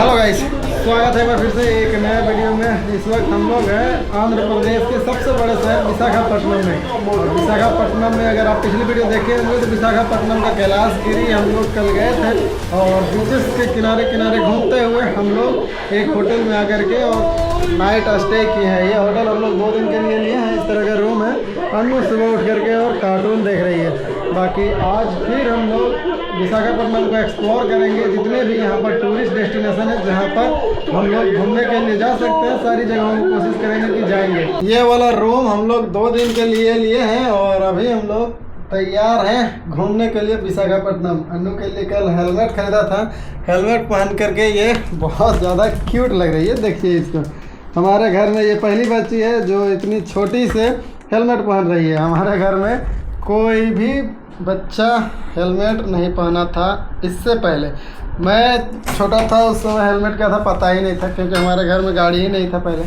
Hello guys, स्वागत है मैं फिर से एक नए वीडियो में। इस वक्त हम लोग हैं आंध्र प्रदेश के सबसे बड़े शहर विशाखापट्टनम में। और विशाखापट्टनम में अगर आप पिछली वीडियो देखे होंगे तो विशाखापट्टनम का कैलाशगिरी हम लोग कल गए थे और बीचेस के किनारे किनारे घूमते हुए हम लोग एक होटल में आकर के और नाइट स्टे किए हैं। ये होटल हम लोग 2 दिन के लिए लिए हैं। इस तरह का रूम है। अनु सुबह उठ करके और कार्टून देख रही है। बाकी आज फिर हम लोग विशाखापट्टनम को एक्सप्लोर करेंगे। जितने भी यहाँ पर टूरिस्ट डेस्टिनेशन है जहाँ पर हम लोग घूमने के लिए जा सकते हैं, सारी जगहों की कोशिश करेंगे कि जाएंगे। ये वाला रूम हम लोग 2 दिन के लिए हैं और अभी हम लोग तैयार हैं घूमने के लिए विशाखापट्टनम। अन्नू के लिए कल हेलमेट खरीदा था। हेलमेट पहन करके ये बहुत ज़्यादा क्यूट लग रही है। देखिए इसको। हमारे घर में ये पहली बच्ची है जो इतनी छोटी से हेलमेट पहन रही है। हमारे घर में कोई भी बच्चा हेलमेट नहीं पहना था इससे पहले। मैं छोटा था उस समय हेलमेट क्या था पता ही नहीं था, क्योंकि हमारे घर में गाड़ी ही नहीं था पहले।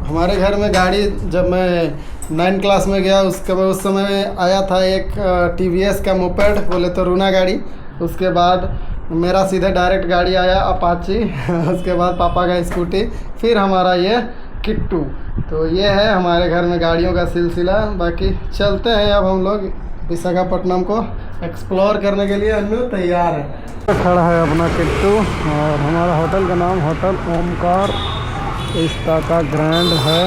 हमारे घर में गाड़ी जब मैं 9 क्लास में गया उस समय आया था एक TVS का मोपेड, बोले तो रूना गाड़ी। उसके बाद मेरा सीधे डायरेक्ट गाड़ी आया अपाची उसके बाद पापा का स्कूटी, फिर हमारा ये किट्टू। तो ये है हमारे घर में गाड़ियों का सिलसिला। बाकी चलते हैं अब हम लोग विशाखापट्टनम को एक्सप्लोर करने के लिए। अन्नू तैयार है। खड़ा है अपना किट्टू और हमारा होटल का नाम होटल ओमकार इस्ताका ग्रैंड है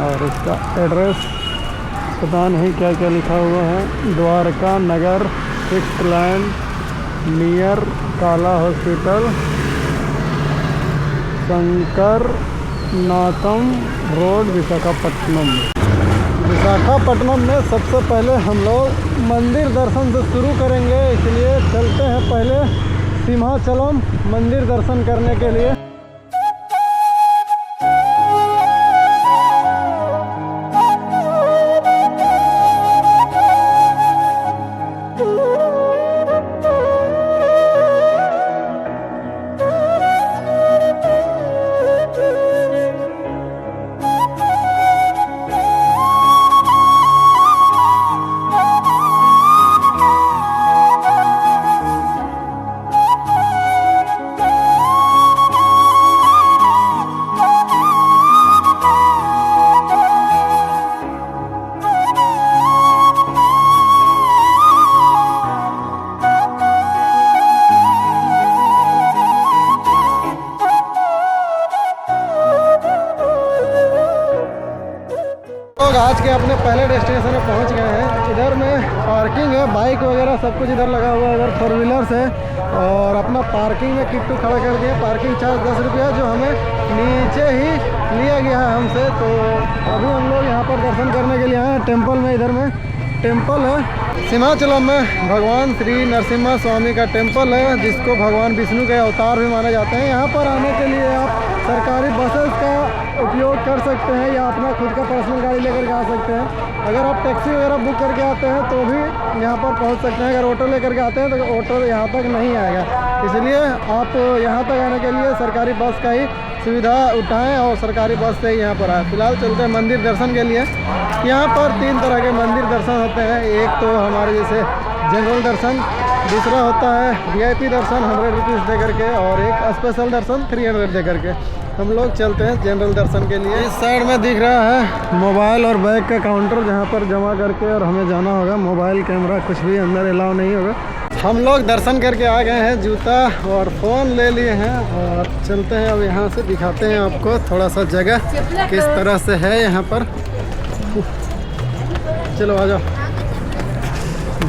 और इसका एड्रेस पता नहीं क्या क्या लिखा हुआ है। द्वारका नगर 6th लैंड नियर काला हॉस्पिटल शंकर नाथम रोड विशाखापट्टनम। विशाखापट्टनम में सबसे पहले हम लोग मंदिर दर्शन से शुरू करेंगे, इसलिए चलते हैं पहले सिंहाचलम मंदिर दर्शन करने के लिए। आज के अपने पहले डेस्टिनेशन में पहुंच गए हैं। इधर में पार्किंग है, बाइक वगैरह सब कुछ इधर लगा हुआ है। अगर 4 व्हीलर्स है और अपना पार्किंग में किट्टू खड़ा कर दिया। पार्किंग चार्ज 10 रुपया जो हमें नीचे ही लिया गया है हमसे। तो अभी हम लोग यहाँ पर दर्शन करने के लिए आए हैं टेम्पल में। इधर में टेम्पल है सिंहाचलम में, भगवान श्री नरसिम्हा स्वामी का टेम्पल है, जिसको भगवान विष्णु के अवतार भी माने जाते हैं। यहाँ पर आने के लिए आप सरकारी बसेस का उपयोग कर सकते हैं या अपना खुद का पर्सनल गाड़ी लेकर के आ सकते हैं। अगर आप टैक्सी वगैरह बुक करके आते हैं तो भी यहाँ पर पहुँच सकते हैं। अगर ऑटो लेकर के आते हैं तो ऑटो यहाँ तक नहीं आएगा, इसलिए आप यहाँ तक आने के लिए सरकारी बस का ही सुविधा उठाएं और सरकारी बस से ही यहाँ पर आए। फिलहाल चलते हैं मंदिर दर्शन के लिए। यहाँ पर 3 तरह के मंदिर दर्शन होते हैं। एक तो हमारे जैसे जनरल दर्शन, दूसरा होता है VIP दर्शन 100 रुपीज़ दे करके, और एक स्पेशल दर्शन 300 दे करके। हम लोग चलते हैं जनरल दर्शन के लिए। इस साइड में दिख रहा है मोबाइल और बैग का काउंटर, जहाँ पर जमा करके और हमें जाना होगा। मोबाइल कैमरा कुछ भी अंदर अलाउ नहीं होगा। हम लोग दर्शन करके आ गए हैं, जूता और फ़ोन ले लिए हैं और चलते हैं अब यहाँ से। दिखाते हैं आपको थोड़ा सा जगह किस तरह से है यहाँ पर। चलो आ जाओ।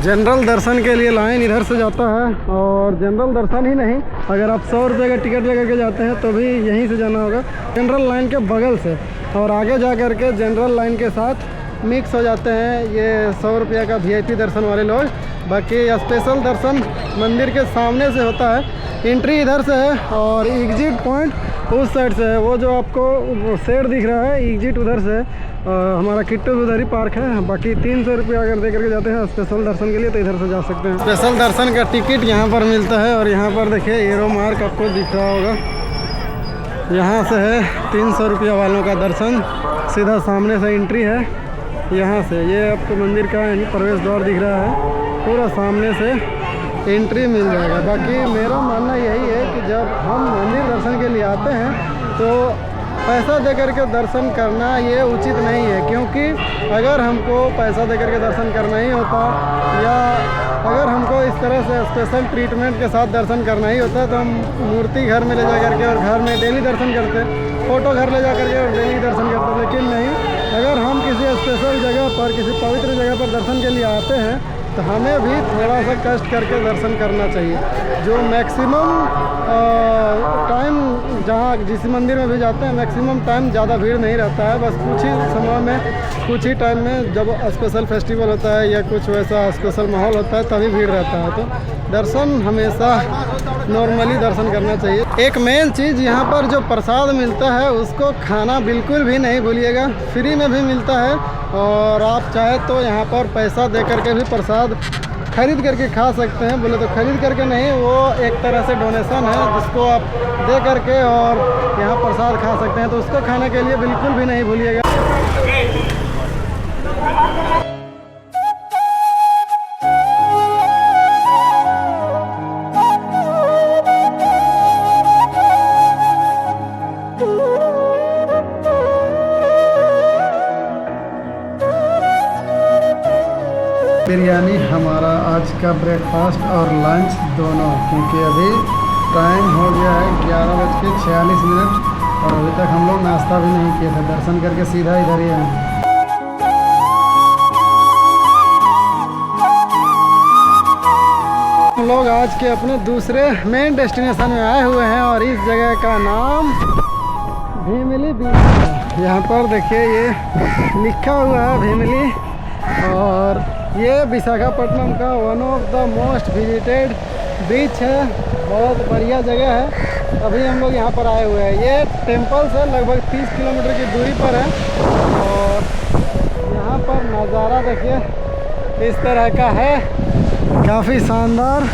जनरल दर्शन के लिए लाइन इधर से जाता है, और जनरल दर्शन ही नहीं, अगर आप 100 रुपये का टिकट लेकर के जाते हैं तो भी यहीं से जाना होगा, जनरल लाइन के बगल से। और आगे जा कर के जनरल लाइन के साथ मिक्स हो जाते हैं ये 100 रुपये का VIP दर्शन वाले लोग। बाकी स्पेशल दर्शन मंदिर के सामने से होता है। एंट्री इधर से है और एग्जिट पॉइंट उस साइड से है। वो जो आपको शेड दिख रहा है एग्जिट उधर से है। हमारा किट्टू उधर ही पार्क है। बाकी 300 रुपये अगर दे करके जाते हैं स्पेशल दर्शन के लिए तो इधर से जा सकते हैं। स्पेशल दर्शन का टिकट यहाँ पर मिलता है। और यहाँ पर देखिए एरो मार्क आपको दिख रहा होगा, यहाँ से है 300 रुपया वालों का दर्शन। सीधा सामने से एंट्री है यहाँ से। ये आपको मंदिर का प्रवेश द्वार दिख रहा है, पूरा सामने से एंट्री मिल जाएगा। बाकी मेरा मानना यही है कि जब हम मंदिर दर्शन के लिए आते हैं तो पैसा दे करके दर्शन करना ये उचित नहीं है, क्योंकि अगर हमको पैसा दे करके दर्शन करना ही होता या अगर हमको इस तरह से स्पेशल ट्रीटमेंट के साथ दर्शन करना ही होता तो हम मूर्ति घर में ले जा करके और घर में डेली दर्शन करते, फ़ोटो घर ले जा करके और डेली दर्शन करते। लेकिन नहीं, अगर हम किसी स्पेशल जगह पर, किसी पवित्र जगह पर दर्शन के लिए आते हैं तो हमें भी थोड़ा सा कष्ट करके दर्शन करना चाहिए। जो मैक्सिमम टाइम जहाँ जिस मंदिर में भी जाते हैं मैक्सिमम टाइम ज़्यादा भीड़ नहीं रहता है, बस कुछ ही समय में, कुछ ही टाइम में जब स्पेशल फेस्टिवल होता है या कुछ वैसा स्पेशल माहौल होता है तभी भीड़ रहता है। तो दर्शन हमेशा नॉर्मली दर्शन करना चाहिए। एक मेन चीज़ यहाँ पर जो प्रसाद मिलता है उसको खाना बिल्कुल भी नहीं भूलिएगा, फ्री में भी मिलता है और आप चाहे तो यहाँ पर पैसा दे करके भी प्रसाद खरीद करके खा सकते हैं। बोले तो खरीद करके नहीं, वो एक तरह से डोनेशन है जिसको आप दे करके और यहाँ प्रसाद खा सकते हैं, तो उसको खाने के लिए बिल्कुल भी नहीं भूलिएगा। बिरयानी हमारा आज का ब्रेकफास्ट और लंच दोनों, क्योंकि अभी टाइम हो गया है 11:46 और अभी तक हम लोग नाश्ता भी नहीं किए थे। दर्शन करके सीधा इधर ही हैं। हम लोग आज के अपने दूसरे मेन डेस्टिनेशन में आए हुए हैं और इस जगह का नाम भीमिली बीच है। यहाँ पर देखिए ये लिखा हुआ है भीमिली, और ये विशाखापट्टनम का one of the most visited beach है। बहुत बढ़िया जगह है। अभी हम लोग यहाँ पर आए हुए हैं। ये टेम्पल से लगभग 30 किलोमीटर की दूरी पर है और यहाँ पर नज़ारा देखिए इस तरह का है, काफ़ी शानदार।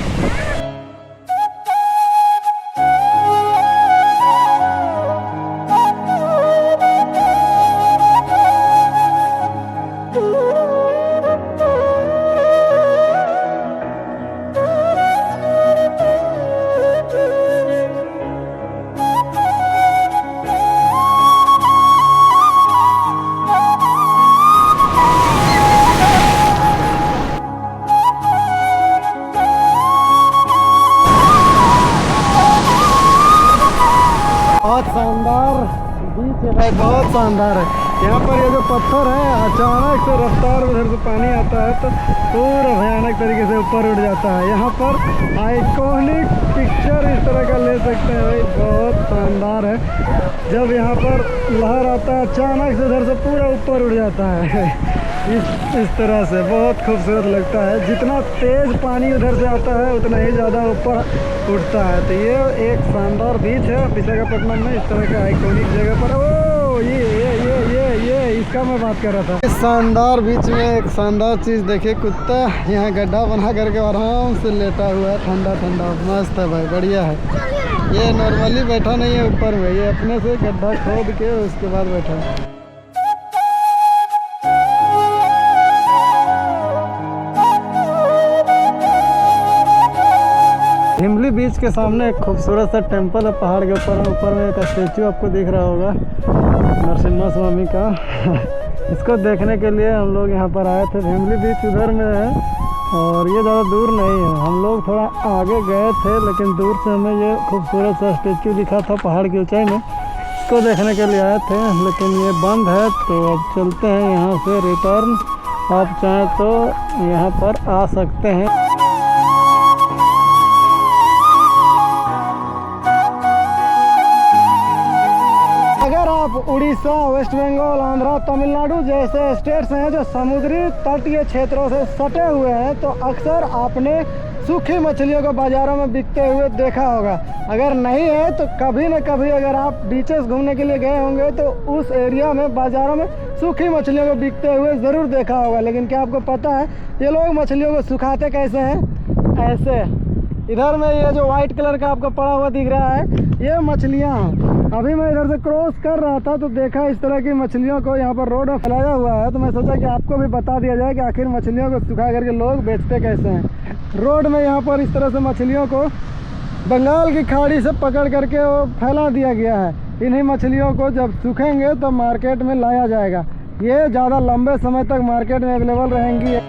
बहुत शानदार बीच है भाई, बहुत शानदार है। यहाँ पर ये जो पत्थर है अचानक से रफ्तार उधर से पानी आता है तो पूरा भयानक तरीके से ऊपर उठ जाता है। यहाँ पर आइकॉनिक पिक्चर इस तरह का ले सकते हैं भाई, बहुत शानदार है। जब यहाँ पर लहर आता है अचानक से उधर से पूरा ऊपर उठ जाता है इस तरह से, बहुत खूबसूरत लगता है। जितना तेज़ पानी उधर से आता है उतना ही ज़्यादा ऊपर उठता है। तो ये एक शानदार बीच है विशाखापट्टनम में, इस तरह का आइकॉनिक जगह पर। ओ ये इसका मैं बात कर रहा था। इस शानदार बीच में एक शानदार चीज़ देखिए, कुत्ता यहाँ गड्ढा बना करके आराम से लेटा हुआ है, ठंडा ठंडा मस्त है भाई, बढ़िया है। ये नॉर्मली बैठा नहीं है ऊपर में, ये अपने से गड्ढा खोद के उसके बाद बैठा है। भीमिली बीच के सामने एक खूबसूरत सा टेंपल है पहाड़ के ऊपर में एक स्टेचू आपको दिख रहा होगा नरसिम्हा स्वामी का। इसको देखने के लिए हम लोग यहाँ पर आए थे। भीमिली बीच उधर में है और ये ज़्यादा दूर नहीं है। हम लोग थोड़ा आगे गए थे लेकिन दूर से हमें ये खूबसूरत सा स्टेचू दिखा था पहाड़ की ऊंचाई में, इसको देखने के लिए आए थे। लेकिन ये बंद है तो अब चलते हैं यहाँ से रिटर्न। आप चाहें तो यहाँ पर आ सकते हैं। अगर आप उड़ीसा, वेस्ट बंगाल, आंध्रा, तमिलनाडु जैसे स्टेट्स हैं जो समुद्री तटीय क्षेत्रों से सटे हुए हैं तो अक्सर आपने सूखी मछलियों को बाज़ारों में बिकते हुए देखा होगा। अगर नहीं है तो कभी न कभी अगर आप बीचेस घूमने के लिए गए होंगे तो उस एरिया में बाज़ारों में सूखी मछलियों को बिकते हुए ज़रूर देखा होगा। लेकिन क्या आपको पता है ये लोग मछलियों को सुखाते कैसे हैं? ऐसे इधर में ये जो वाइट कलर का आपको पड़ा हुआ दिख रहा है, ये मछलियाँ हैं। अभी मैं इधर से क्रॉस कर रहा था तो देखा इस तरह की मछलियों को यहाँ पर रोड में फैलाया हुआ है, तो मैं सोचा कि आपको भी बता दिया जाए कि आखिर मछलियों को सुखा करके लोग बेचते कैसे हैं। रोड में यहाँ पर इस तरह से मछलियों को बंगाल की खाड़ी से पकड़ करके वो फैला दिया गया है। इन्हीं मछलियों को जब सूखेंगे तो मार्केट में लाया जाएगा। ये ज़्यादा लंबे समय तक मार्केट में अवेलेबल रहेंगी।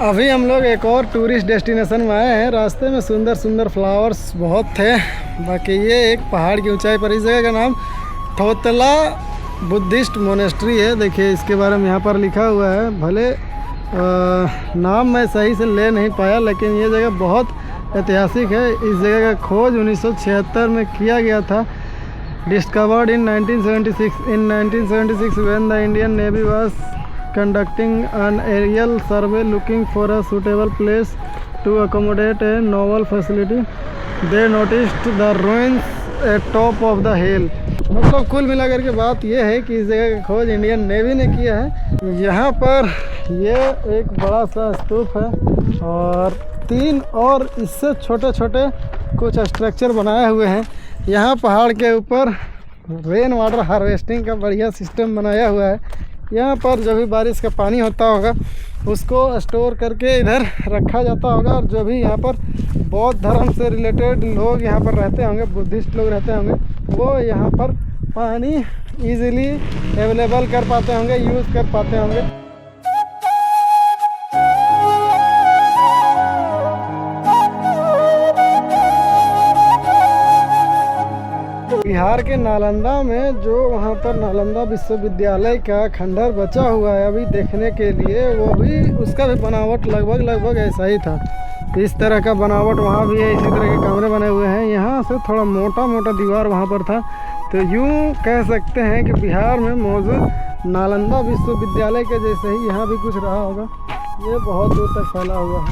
अभी हम लोग एक और टूरिस्ट डेस्टिनेशन में आए हैं। रास्ते में सुंदर सुंदर फ्लावर्स बहुत थे। बाकी ये एक पहाड़ की ऊंचाई पर, इस जगह का नाम थोतला बुद्धिस्ट मोनेस्ट्री है। देखिए इसके बारे में यहाँ पर लिखा हुआ है। भले नाम मैं सही से ले नहीं पाया, लेकिन ये जगह बहुत ऐतिहासिक है। इस जगह का खोज 1976 में किया गया था। Discovered in 1976 in 1976 when the Indian navy was conducting an aerial survey looking for a suitable place to accommodate a naval facility. They noticed the ruins at top of the hill. मतलब कुल मिलाकर के बात यह है कि इस जगह का खोज इंडियन नेवी ने किया है। यहाँ पर ये एक बड़ा सा स्तूप है और 3 और इससे छोटे छोटे कुछ स्ट्रक्चर बनाए हुए हैं। यहाँ पहाड़ के ऊपर रेन वाटर हार्वेस्टिंग का बढ़िया सिस्टम बनाया हुआ है। यहाँ पर जो भी बारिश का पानी होता होगा उसको स्टोर करके इधर रखा जाता होगा। और जो भी यहाँ पर बौद्ध धर्म से रिलेटेड लोग यहाँ पर रहते होंगे, बुद्धिस्ट लोग रहते होंगे, वो यहाँ पर पानी इजीली अवेलेबल कर पाते होंगे, यूज़ कर पाते होंगे। बिहार के नालंदा में जो वहाँ पर नालंदा विश्वविद्यालय का खंडर बचा हुआ है अभी देखने के लिए, वो भी उसका भी बनावट लगभग ऐसा ही था। इस तरह का बनावट वहाँ भी है। इसी तरह के कमरे बने हुए हैं। यहाँ से थोड़ा मोटा दीवार वहाँ पर था। तो यूँ कह सकते हैं कि बिहार में मौजूद नालंदा विश्वविद्यालय के जैसे ही यहाँ भी कुछ रहा होगा। ये बहुत दूर तक फैला हुआ है,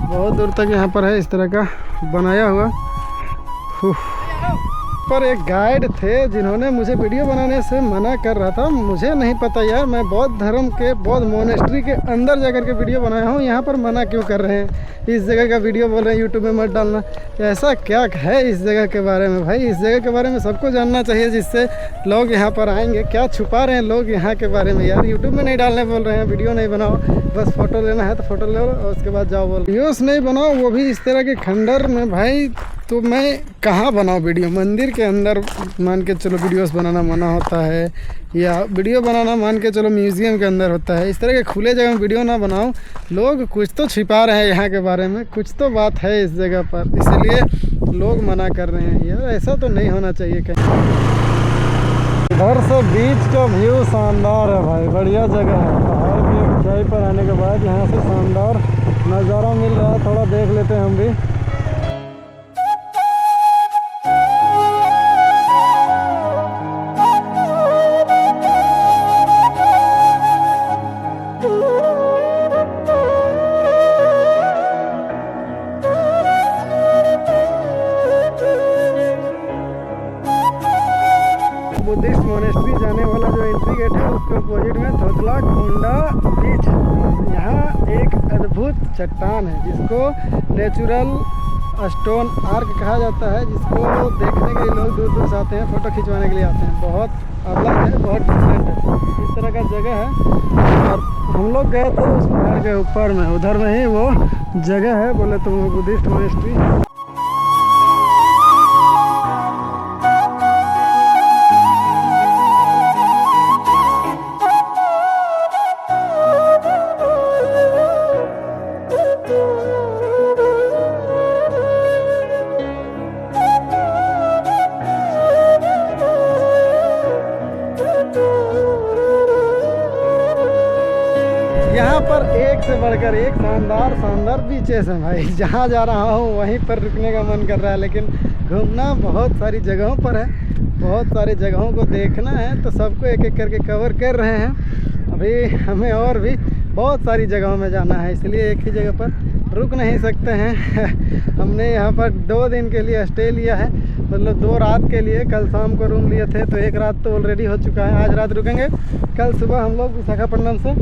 बहुत दूर तक यहाँ पर है इस तरह का बनाया हुआ। पर एक गाइड थे जिन्होंने मुझे वीडियो बनाने से मना कर रहा था। मुझे नहीं पता यार, मैं बौद्ध धर्म के बौद्ध मोनेस्ट्री के अंदर जाकर के वीडियो बनाया हूँ। यहाँ पर मना क्यों कर रहे हैं? इस जगह का वीडियो बोल रहे हैं यूट्यूब में मत डालना। ऐसा क्या है इस जगह के बारे में? भाई इस जगह के बारे में सबको जानना चाहिए, जिससे लोग यहाँ पर आएंगे। क्या छुपा रहे हैं लोग यहाँ के बारे में यार? यूट्यूब में नहीं डालने बोल रहे हैं, वीडियो नहीं बनाओ, बस फ़ोटो लेना है तो फ़ोटो ले लो और उसके बाद जाओ बोल। वीडियोस नहीं बनाओ, वो भी इस तरह के खंडर में। भाई तो मैं कहाँ बनाऊँ वीडियो? मंदिर के अंदर मान के चलो वीडियोस बनाना मना होता है, या वीडियो बनाना मान के चलो म्यूज़ियम के अंदर होता है। इस तरह के खुले जगह में वीडियो ना बनाओ। लोग कुछ तो छिपा रहे हैं यहाँ के बारे में, कुछ तो बात है इस जगह पर, इसलिए लोग मना कर रहे हैं। यार ऐसा तो नहीं होना चाहिए कहीं। इधर से बीच का व्यू शानदार है भाई, बढ़िया जगह है। पहाड़ की ऊंचाई पर आने के बाद यहाँ से शानदार नज़ारा मिल रहा है। थोड़ा देख लेते हैं हम भी। बुद्धिस्ट मोनेस्ट्री जाने वाला जो एंट्री गेट है उसके अपोजिट में थोतला कुंडा बीच। यहाँ एक अद्भुत चट्टान है जिसको नेचुरल स्टोन आर्क कहा जाता है, जिसको देखने के लिए लोग दूर दूर से आते हैं, फ़ोटो खिंचवाने के लिए आते हैं। बहुत अलग है, बहुत डिफरेंट है, इस तरह का जगह है। और हम लोग गए थे उस पहाड़ के ऊपर में, उधर में ही वो जगह है, बोले तो वो बुद्धिस्ट मोनेस्ट्री। यहाँ पर एक से बढ़कर एक शानदार बीचेस हैं भाई। जहाँ जा रहा हूँ वहीं पर रुकने का मन कर रहा है, लेकिन घूमना बहुत सारी जगहों पर है, बहुत सारी जगहों को देखना है, तो सबको एक एक करके कवर कर रहे हैं। अभी हमें और भी बहुत सारी जगहों में जाना है, इसलिए एक ही जगह पर रुक नहीं सकते हैं। हमने यहाँ पर 2 दिन के लिए स्टे लिया है, मतलब 2 रात के लिए। कल शाम को रूम लिए थे तो 1 रात तो ऑलरेडी हो चुका है, आज रात रुकेंगे। कल सुबह हम लोग विशाखापट्टनम से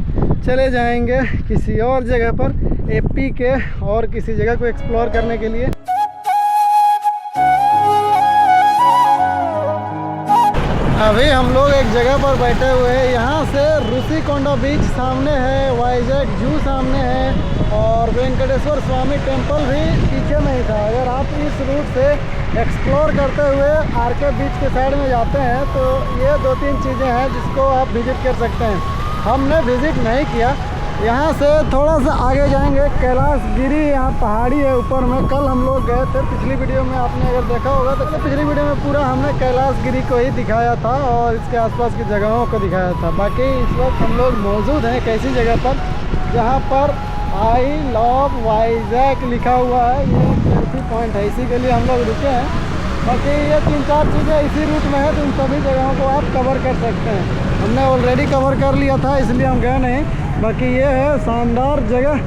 चले जाएंगे किसी और जगह पर, एपी के और किसी जगह को एक्सप्लोर करने के लिए। अभी हम लोग एक जगह पर बैठे हुए हैं, यहाँ से ऋषिकोंडा बीच सामने है, वाइजैक जू सामने है और वेंकटेश्वर स्वामी टेम्पल भी पीछे में ही था। अगर आप इस रूट से एक्सप्लोर करते हुए आरके बीच के साइड में जाते हैं तो ये 2-3 चीज़ें हैं जिसको आप विज़िट कर सकते हैं। हमने विज़िट नहीं किया। यहाँ से थोड़ा सा आगे जाएंगे, कैलाश गिरी यहाँ पहाड़ी है ऊपर में। कल हम लोग गए थे, पिछली वीडियो में आपने अगर देखा होगा तो पिछली वीडियो में पूरा हमने कैलाश गिरी को ही दिखाया था और इसके आसपास की जगहों को दिखाया था। बाकी इस वक्त हम लोग मौजूद हैं एक ऐसी जगह पर जहाँ पर आई लव वाइजैक लिखा हुआ है। ये सेल्फी पॉइंट है, इसी के लिए हम लोग रुके हैं। बाकी ये 3-4 चीज़ें इसी रूट में है तो इन सभी जगहों को आप कवर कर सकते हैं। हमने ऑलरेडी कवर कर लिया था इसलिए हम गए नहीं। बाकी ये है शानदार जगह।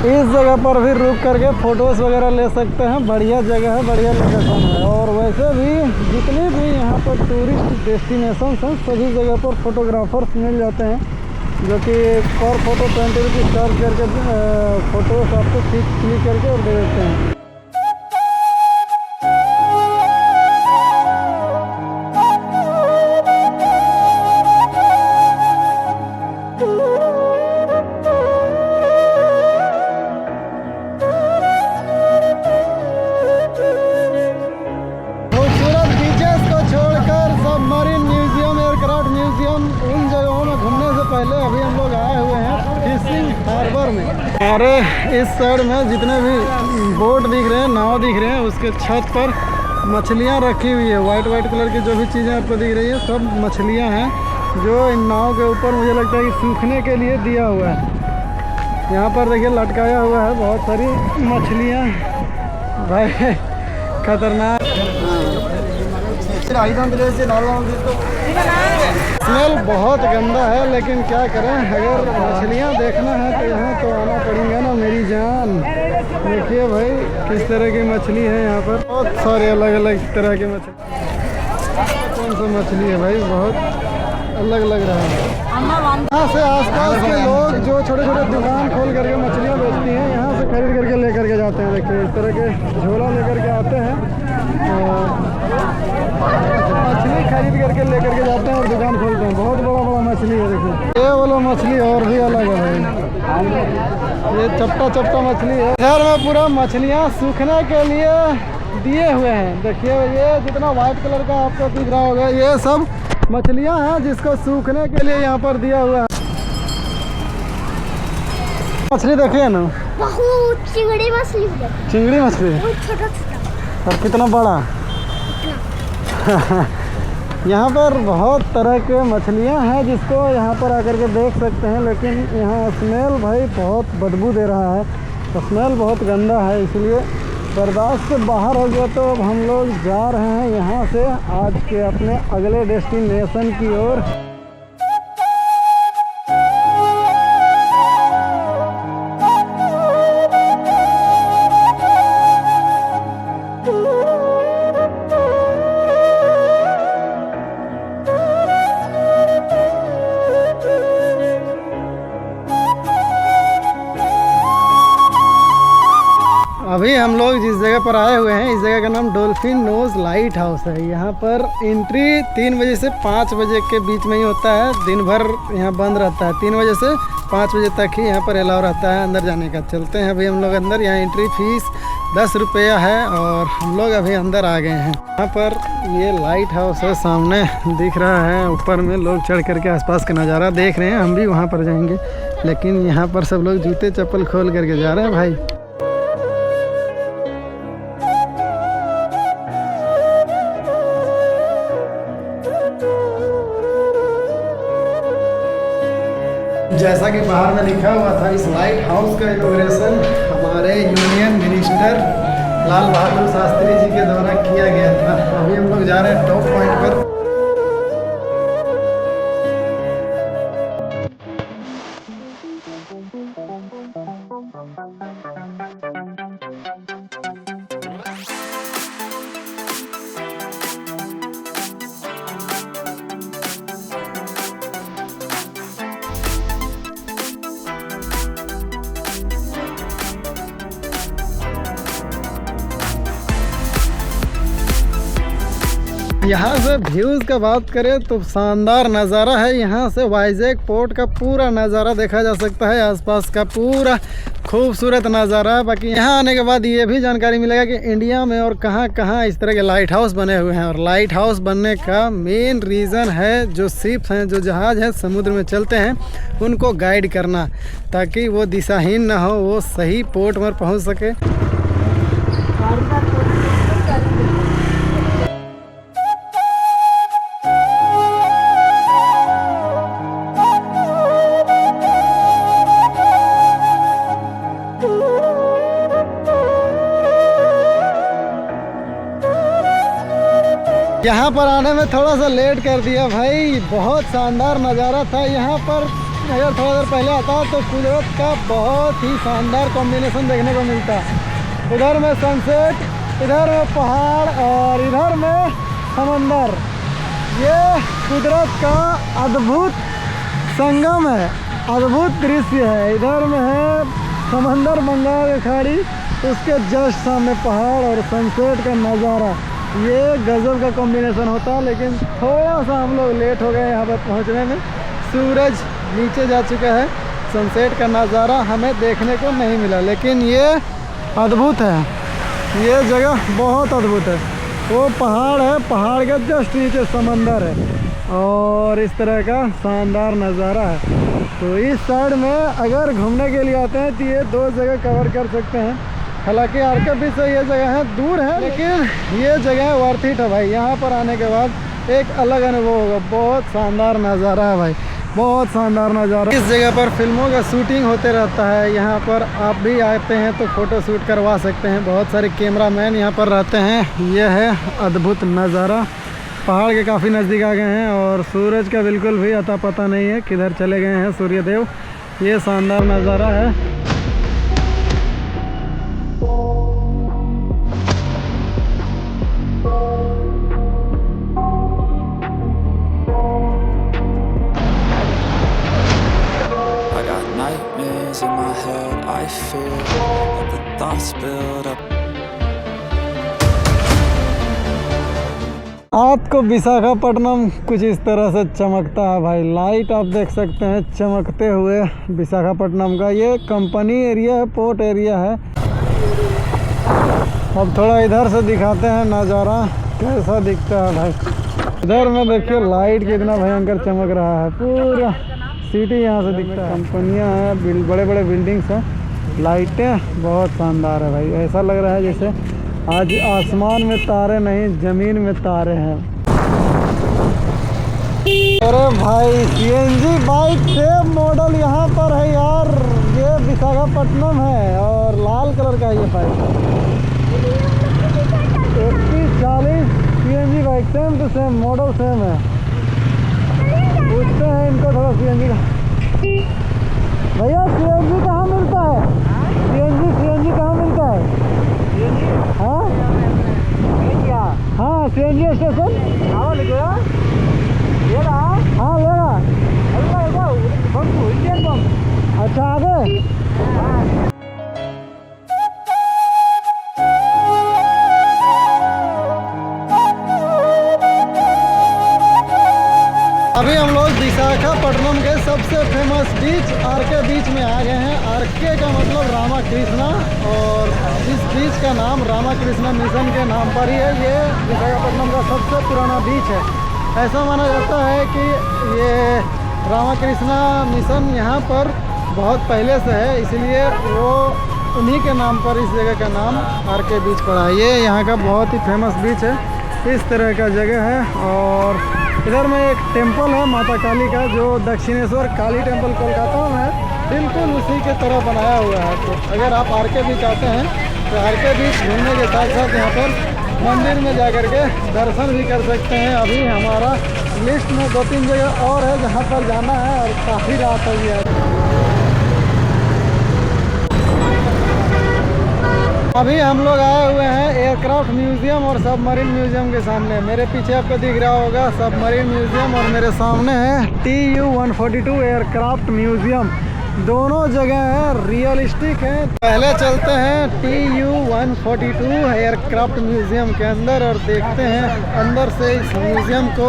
इस जगह पर भी रुक करके फ़ोटोज़ वगैरह ले सकते हैं। बढ़िया जगह है, बढ़िया लोकेशन है। और वैसे भी जितने भी यहाँ पर टूरिस्ट डेस्टिनेशन हैं सभी जगह पर फोटोग्राफर्स मिल जाते हैं जो कि पर फोटो 20 रुपीज़ चार्ज करके फ़ोटोज़ आपको क्लिक करके और दे देते हैं। हमारे इस साइड में जितने भी बोट दिख रहे हैं, नाव दिख रहे हैं, उसके छत पर मछलियां रखी हुई है। वाइट कलर की जो भी चीज़ें आपको दिख रही है सब मछलियां हैं जो इन नाव के ऊपर मुझे लगता है कि सूखने के लिए दिया हुआ है। यहाँ पर देखिए लटकाया हुआ है बहुत सारी मछलियाँ भाई, खतरनाक। स्मेल बहुत गंदा है लेकिन क्या करें, अगर मछलियाँ देखना है तो यहाँ तो आना पड़ेगा ना मेरी जान। देखिए भाई किस तरह की मछली है यहाँ पर, बहुत सारे अलग तरह की मछली। कौन सा मछली है भाई, बहुत अलग लग रहा है। यहाँ से आसपास के लोग जो छोटे दुकान खोल करके मछलियाँ बेचती हैं यहाँ से खरीद करके लेकर के जाते हैं। देखिए इस तरह के झोला लेकर के आते हैं मछली खरीद करके लेकर के जाते हैं और दुकान खोलते हैं। बहुत बड़ा मछली है। देखिए ये वाला मछली और भी अलग है भाई, ये चपटा मछली है। शहर में पूरा मछलियाँ सूखने के लिए दिए हुए हैं। देखिए ये जितना वाइट कलर का आपको दिख रहा होगा ये सब मछलियाँ हैं जिसको सूखने के लिए यहाँ पर दिया हुआ है। मछली देखिए ना, बहुत चिंगड़ी मछली छोटा और कितना बड़ा। यहाँ पर बहुत तरह के मछलियाँ हैं जिसको यहाँ पर आकर के देख सकते हैं, लेकिन यहाँ स्मेल भाई बहुत बदबू दे रहा है, तो स्मेल बहुत गंदा है इसलिए बर्दाश्त से बाहर हो गया। तो अब हम लोग जा रहे हैं यहाँ से आज के अपने अगले डेस्टिनेशन की ओर। अभी हम लोग जिस जगह पर आए हुए हैं इस जगह का नाम डॉल्फिन नोज लाइट हाउस है। यहाँ पर एंट्री 3 बजे से 5 बजे के बीच में ही होता है। दिन भर यहाँ बंद रहता है, 3 बजे से 5 बजे तक ही यहाँ पर अलाउ रहता है अंदर जाने का। चलते हैं अभी हम लोग अंदर। यहाँ एंट्री फीस 10 रुपया है और हम लोग अभी अंदर आ गए हैं। यहाँ पर ये लाइट हाउस है, सामने दिख रहा है। ऊपर में लोग चढ़ करके आसपास का नज़ारा देख रहे हैं। हम भी वहाँ पर जाएंगे, लेकिन यहाँ पर सब लोग जूते चप्पल खोल करके जा रहे हैं भाई। जैसा कि बाहर में लिखा हुआ था, इस लाइट हाउस का इनॉग्रेशन हमारे यूनियन मिनिस्टर लाल बहादुर शास्त्री जी के द्वारा किया गया था। अभी हम लोग जा रहे हैं टॉप पॉइंट पर। यहाँ से व्यूज़ का बात करें तो शानदार नज़ारा है। यहाँ से वाइजैक पोर्ट का पूरा नज़ारा देखा जा सकता है, आसपास का पूरा खूबसूरत नज़ारा है। बाकी यहाँ आने के बाद ये भी जानकारी मिलेगा कि इंडिया में और कहाँ कहाँ इस तरह के लाइट हाउस बने हुए हैं। और लाइट हाउस बनने का मेन रीज़न है जो शिप्स हैं, जो जहाज़ हैं समुद्र में चलते हैं, उनको गाइड करना, ताकि वो दिशाहीन ना हो, वो सही पोर्ट पर पहुँच सके। यहाँ पर आने में थोड़ा सा लेट कर दिया भाई, बहुत शानदार नज़ारा था। यहाँ पर अगर थोड़ा देर पहले आता तो कुदरत का बहुत ही शानदार कॉम्बिनेशन देखने को मिलता। इधर में सनसेट, इधर में पहाड़ और इधर में समंदर। ये कुदरत का अद्भुत संगम है, अद्भुत दृश्य है। इधर में है समंदर, बंगाल की खाड़ी, उसके जस्ट सामने पहाड़ और सनसेट का नज़ारा। ये गजब का कॉम्बिनेशन होता है। लेकिन थोड़ा सा हम लोग लेट हो गए यहाँ पर पहुँचने में। सूरज नीचे जा चुका है, सनसेट का नज़ारा हमें देखने को नहीं मिला। लेकिन ये अद्भुत है, ये जगह बहुत अद्भुत है। वो पहाड़ है, पहाड़ के जस्ट नीचे समंदर है और इस तरह का शानदार नज़ारा है। तो इस साइड में अगर घूमने के लिए आते हैं तो ये दो जगह कवर कर सकते हैं। हालांकि आरके बीच से ये जगह है, दूर है, लेकिन ये जगह वर्थ इट है भाई। यहाँ पर आने के बाद एक अलग अनुभव होगा। बहुत शानदार नज़ारा है भाई, बहुत शानदार नज़ारा। इस जगह पर फिल्मों का शूटिंग होते रहता है। यहाँ पर आप भी आते हैं तो फ़ोटो शूट करवा सकते हैं। बहुत सारे कैमरामैन यहाँ पर रहते हैं। यह है अद्भुत नज़ारा। पहाड़ के काफ़ी नज़दीक आ गए हैं और सूरज का बिल्कुल भी अता पता नहीं है किधर चले गए हैं सूर्यदेव। ये शानदार नज़ारा है। in my head, I feel like the thoughts build up. रात को विशाखापट्टनम कुछ इस तरह से चमकता है भाई। लाइट आप देख सकते हैं चमकते हुए विशाखापट्टनम का। ये कंपनी एरिया है, पोर्ट एरिया है। अब थोड़ा इधर से दिखाते हैं नज़ारा कैसा दिखता है भाई। इधर में देखिए लाइट कितना भयंकर चमक रहा है, पूरा सिटी यहाँ से दिखता है। कंपनियाँ हैं, बड़े बड़े बिल्डिंग्स हैं, लाइटें बहुत शानदार है भाई। ऐसा लग रहा है जैसे आज आसमान में तारे नहीं, ज़मीन में तारे हैं। अरे भाई सीएनजी बाइक सेम मॉडल यहाँ पर है यार। ये विशाखापट्टनम है और लाल कलर का ये bike 3140 CNG bike, same to same model same है। पूछते हैं इनको थोड़ा सीएनजी का। भैया सीएनजी कहाँ मिलता है? सीएनजी कहाँ मिलता है? हाँ हाँ सीएनजी स्टेशन। हाँ लेगा अच्छा आगे। अभी हम लोग विशाखापट्टनम के सबसे फेमस बीच आरके बीच में आ गए हैं। आरके का मतलब रामाकृष्णा और इस बीच का नाम रामाकृष्णा मिशन के नाम पर ही है। ये विशाखापट्टनम का सबसे पुराना बीच है। ऐसा माना जाता है कि ये रामाकृष्णा मिशन यहाँ पर बहुत पहले से है, इसलिए वो उन्हीं के नाम पर इस जगह का नाम आरके बीच पड़ा है। ये यहाँ का बहुत ही फेमस बीच है, इस तरह का जगह है। और इधर में एक टेम्पल है माता काली का, जो दक्षिणेश्वर काली टेम्पल कोलकाता में है, बिल्कुल उसी के तरह बनाया हुआ है। तो अगर आप आरके बीच आते हैं तो आरके बीच घूमने के साथ साथ यहाँ पर मंदिर में जाकर के दर्शन भी कर सकते हैं। अभी हमारा लिस्ट में 2-3 जगह और है जहाँ पर जाना है और काफ़ी रात हो गया है। अभी हम लोग आए हुए हैं एयरक्राफ्ट म्यूज़ियम और सबमरीन म्यूज़ियम के सामने। मेरे पीछे आपको दिख रहा होगा सबमरीन म्यूज़ियम और मेरे सामने है TU-142 एयरक्राफ्ट म्यूज़ियम। दोनों जगह है रियलिस्टिक है। पहले चलते हैं TU-142 एयरक्राफ्ट म्यूजियम के अंदर और देखते हैं अंदर से इस म्यूजियम को।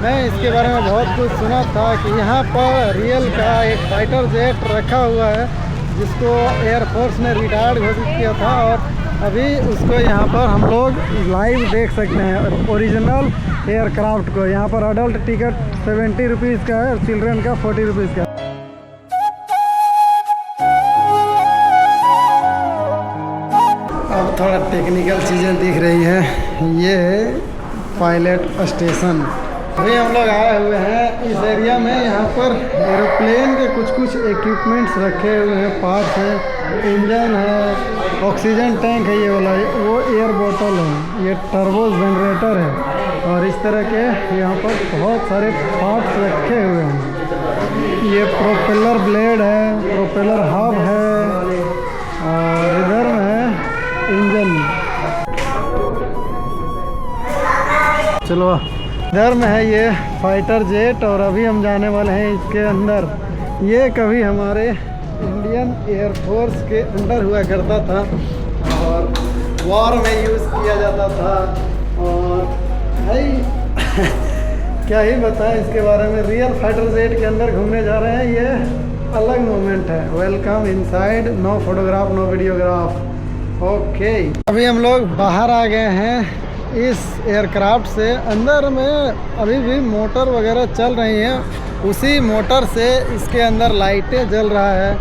मैं इसके बारे में बहुत कुछ सुना था कि यहाँ पर रियल का एक फाइटर जेट रखा हुआ है जिसको एयरफोर्स ने रिटायर्ड घोषित किया था, और अभी उसको यहाँ पर हम लोग लाइव देख सकते हैं ओरिजिनल एयरक्राफ्ट को। यहाँ पर अडल्ट टिकट 70 रुपीज़ का है और चिल्ड्रन का 40 रुपीज़ का। अब थोड़ा टेक्निकल चीज़ें दिख रही हैं। ये है पायलट स्टेशन। अभी हम लोग आए हुए हैं इस एरिया में। यहाँ पर एरोप्लेन के कुछ इक्विपमेंट्स रखे हुए हैं, पार्ट्स हैं, इंजन है, ऑक्सीजन टैंक है, ये वाला वो एयर बोतल है, ये टर्बो जनरेटर है, और इस तरह के यहाँ पर बहुत सारे पार्ट्स रखे हुए हैं। ये प्रोपेलर ब्लेड है, प्रोपेलर हब है, और इधर में है इंजन। चलो इधर में है ये फाइटर जेट, और अभी हम जाने वाले हैं इसके अंदर। ये कभी हमारे इंडियन एयरफोर्स के अंदर हुआ करता था और वॉर में यूज़ किया जाता था। और भाई क्या ही बताएं इसके बारे में। रियल फाइटर जेट के अंदर घूमने जा रहे हैं, ये अलग मोमेंट है। Welcome inside, no photograph no videograph. Okay, अभी हम लोग बाहर आ गए हैं इस एयरक्राफ्ट से। अंदर में अभी भी मोटर वगैरह चल रही हैं, उसी मोटर से इसके अंदर लाइटें जल रहा है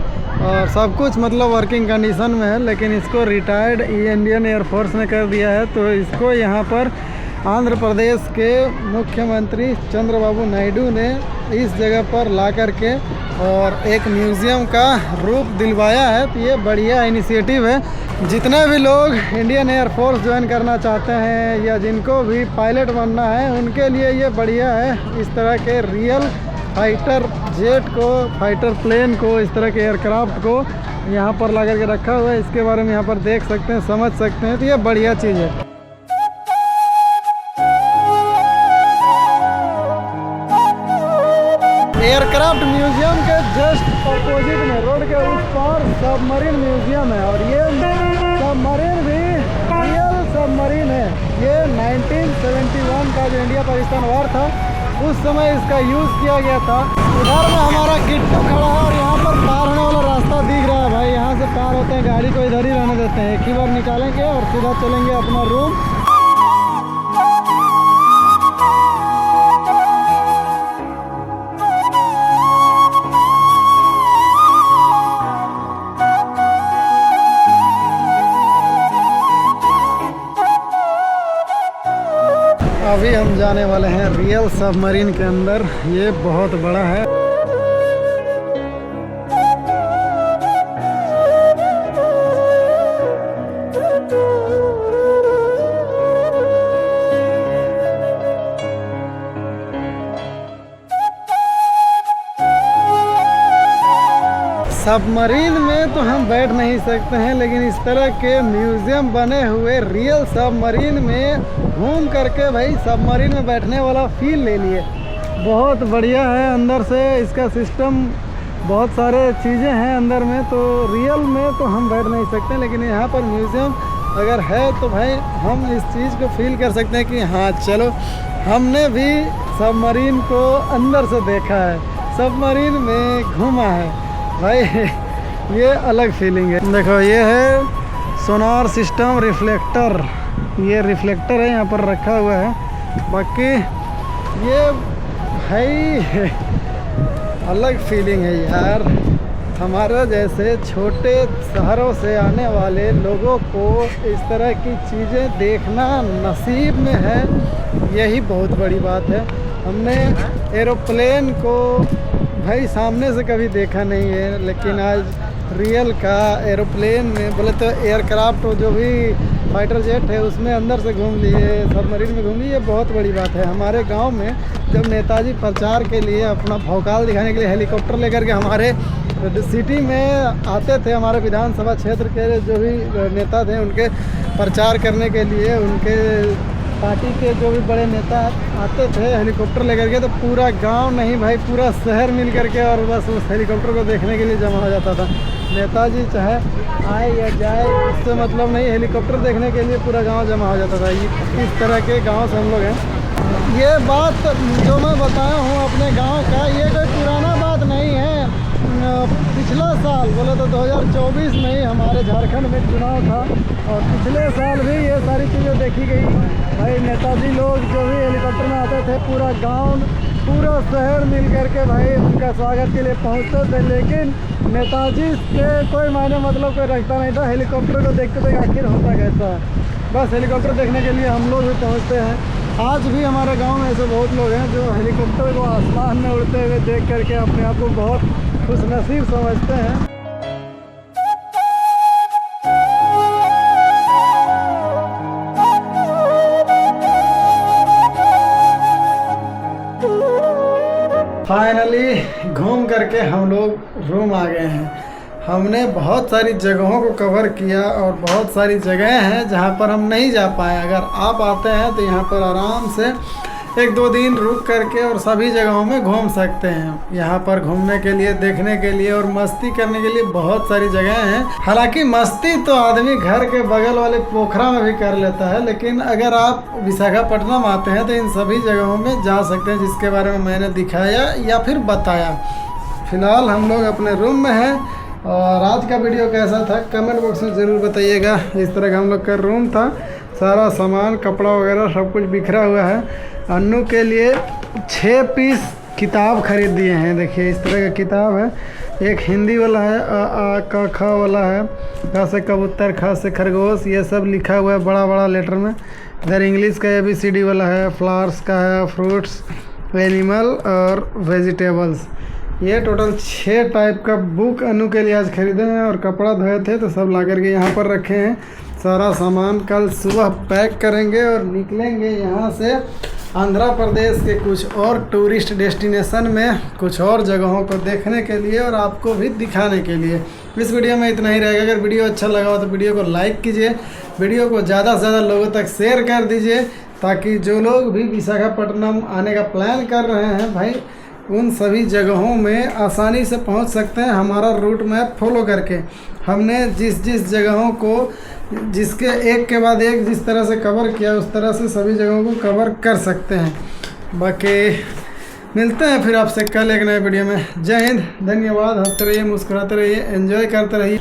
और सब कुछ मतलब वर्किंग कंडीशन में है। लेकिन इसको रिटायर्ड इंडियन एयरफोर्स ने कर दिया है, तो इसको यहाँ पर आंध्र प्रदेश के मुख्यमंत्री चंद्रबाबू नायडू ने इस जगह पर ला करके और एक म्यूज़ियम का रूप दिलवाया है। तो ये बढ़िया इनिशिएटिव है। जितने भी लोग इंडियन एयरफोर्स ज्वाइन करना चाहते हैं या जिनको भी पायलट बनना है, उनके लिए ये बढ़िया है। इस तरह के रियल फाइटर जेट को, फाइटर प्लेन को, इस तरह के एयरक्राफ्ट को यहाँ पर ला करके रखा हुआ है। इसके बारे में यहाँ पर देख सकते हैं, समझ सकते हैं। तो ये बढ़िया चीज़ है। एयरक्राफ्ट म्यूजियम के जस्ट अपोजिट में रोड के उस पार सबमरीन म्यूजियम है, और ये सबमरीन भी रियल सबमरीन है। ये 1971 का जो इंडिया पाकिस्तान वॉर था उस समय इसका यूज़ किया गया था। उधर में हमारा किट्टू खड़ा है और यहाँ पर पार होने वाला रास्ता दिख रहा है भाई। यहाँ से पार होते हैं, गाड़ी को इधर ही रहने देते हैं, एक ही बार निकालेंगे और सीधा चलेंगे अपना रूम। अभी हम जाने वाले हैं रियल सबमरीन के अंदर। ये बहुत बड़ा है। सबमरीन में तो हम बैठ नहीं सकते हैं, लेकिन इस तरह के म्यूज़ियम बने हुए रियल सबमरीन में घूम करके भाई सबमरीन में बैठने वाला फील ले लिए। बहुत बढ़िया है। अंदर से इसका सिस्टम, बहुत सारे चीज़ें हैं अंदर में। तो रियल में तो हम बैठ नहीं सकते, लेकिन यहाँ पर म्यूज़ियम अगर है तो भाई हम इस चीज़ को फील कर सकते हैं कि हाँ चलो हमने भी सबमरीन को अंदर से देखा है, सबमरीन में घूमा है भाई। ये अलग फीलिंग है। देखो ये है सोनार सिस्टम रिफ्लेक्टर। ये रिफ्लेक्टर है यहाँ पर रखा हुआ है। बाकी ये भाई अलग फीलिंग है यार। हमारा जैसे छोटे शहरों से आने वाले लोगों को इस तरह की चीज़ें देखना नसीब में है, यही बहुत बड़ी बात है। हमने एरोप्लेन को भाई सामने से कभी देखा नहीं है, लेकिन आज रियल का एरोप्लेन में बोले तो एयरक्राफ्ट जो भी फाइटर जेट है उसमें अंदर से घूम लिए, सबमरीन में घूम लिए, ये बहुत बड़ी बात है। हमारे गांव में जब नेताजी प्रचार के लिए अपना भौकाल दिखाने के लिए हेलीकॉप्टर लेकर के हमारे सिटी में आते थे, हमारे विधानसभा क्षेत्र के जो भी नेता थे उनके प्रचार करने के लिए, उनके पार्टी के जो भी बड़े नेता आते थे हेलीकॉप्टर लेकर के, तो पूरा गांव नहीं भाई पूरा शहर मिल करके और बस उस हेलीकॉप्टर को देखने के लिए जमा हो जाता था। नेताजी चाहे आए या जाए उससे मतलब नहीं, हेलीकॉप्टर देखने के लिए पूरा गांव जमा हो जाता था। इस तरह के गांव से हम लोग हैं। ये बात जो मैं बताया हूँ अपने गांव का, ये कोई पुराना बात नहीं है। पिछला साल बोले तो 2024 में ही हमारे झारखंड में चुनाव था और पिछले साल भी ये सारी चीज़ें देखी गई। भाई नेताजी लोग जो भी हेलीकॉप्टर में आते थे, पूरा गांव पूरा शहर मिल करके भाई उनका स्वागत के लिए पहुंचते थे। लेकिन नेताजी के कोई मायने मतलब कोई रखता नहीं था। हेलीकॉप्टर को देखते थे आखिर होता कैसा है, बस हेलीकॉप्टर देखने के लिए हम लोग भी पहुंचते हैं। आज भी हमारे गांव में ऐसे बहुत लोग हैं जो हेलीकॉप्टर को आसमान में उड़ते हुए देख करके अपने आप को बहुत खुशनसीब समझते हैं। फाइनली घूम करके हम लोग रूम आ गए हैं। हमने बहुत सारी जगहों को कवर किया और बहुत सारी जगह हैं जहां पर हम नहीं जा पाए। अगर आप आते हैं तो यहां पर आराम से 1-2 दिन रुक करके और सभी जगहों में घूम सकते हैं। यहाँ पर घूमने के लिए, देखने के लिए और मस्ती करने के लिए बहुत सारी जगह हैं। हालांकि मस्ती तो आदमी घर के बगल वाले पोखरा में भी कर लेता है, लेकिन अगर आप विशाखापट्टनम आते हैं तो इन सभी जगहों में जा सकते हैं जिसके बारे में मैंने दिखाया या फिर बताया। फ़िलहाल हम लोग अपने रूम में हैं और आज का वीडियो कैसा था कमेंट बॉक्स में ज़रूर बताइएगा। इस तरह का हम लोग का रूम था, सारा सामान कपड़ा वगैरह सब कुछ बिखरा हुआ है। अन्नू के लिए 6 पीस किताब खरीद दिए हैं। देखिए इस तरह का किताब है, एक हिंदी वाला है, अ आ क ख वाला है, क से कबूतर, ख से खरगोश, ये सब लिखा हुआ है बड़ा बड़ा लेटर में। इधर इंग्लिश का ABCD वाला है, फ्लावर्स का है, फ्रूट्स, एनिमल और वेजिटेबल्स। ये टोटल 6 टाइप का बुक अनु के लिए आज खरीदे हैं और कपड़ा धोए थे तो सब ला करके यहाँ पर रखे हैं। सारा सामान कल सुबह पैक करेंगे और निकलेंगे यहाँ से आंध्र प्रदेश के कुछ और टूरिस्ट डेस्टिनेशन में, कुछ और जगहों को देखने के लिए और आपको भी दिखाने के लिए। इस वीडियो में इतना ही रहेगा। अगर वीडियो अच्छा लगा हो तो वीडियो को लाइक कीजिए, वीडियो को ज़्यादा से ज़्यादा लोगों तक शेयर कर दीजिए ताकि जो लोग भी विशाखापट्टनम आने का प्लान कर रहे हैं भाई उन सभी जगहों में आसानी से पहुंच सकते हैं। हमारा रूट मैप फॉलो करके हमने जिस जिस जगहों को जिसके एक के बाद एक जिस तरह से कवर किया उस तरह से सभी जगहों को कवर कर सकते हैं। बाकी मिलते हैं फिर आपसे कल एक नए वीडियो में। जय हिंद, धन्यवाद। हंसते रहिए, मुस्कुराते रहिए, एंजॉय करते रहिए।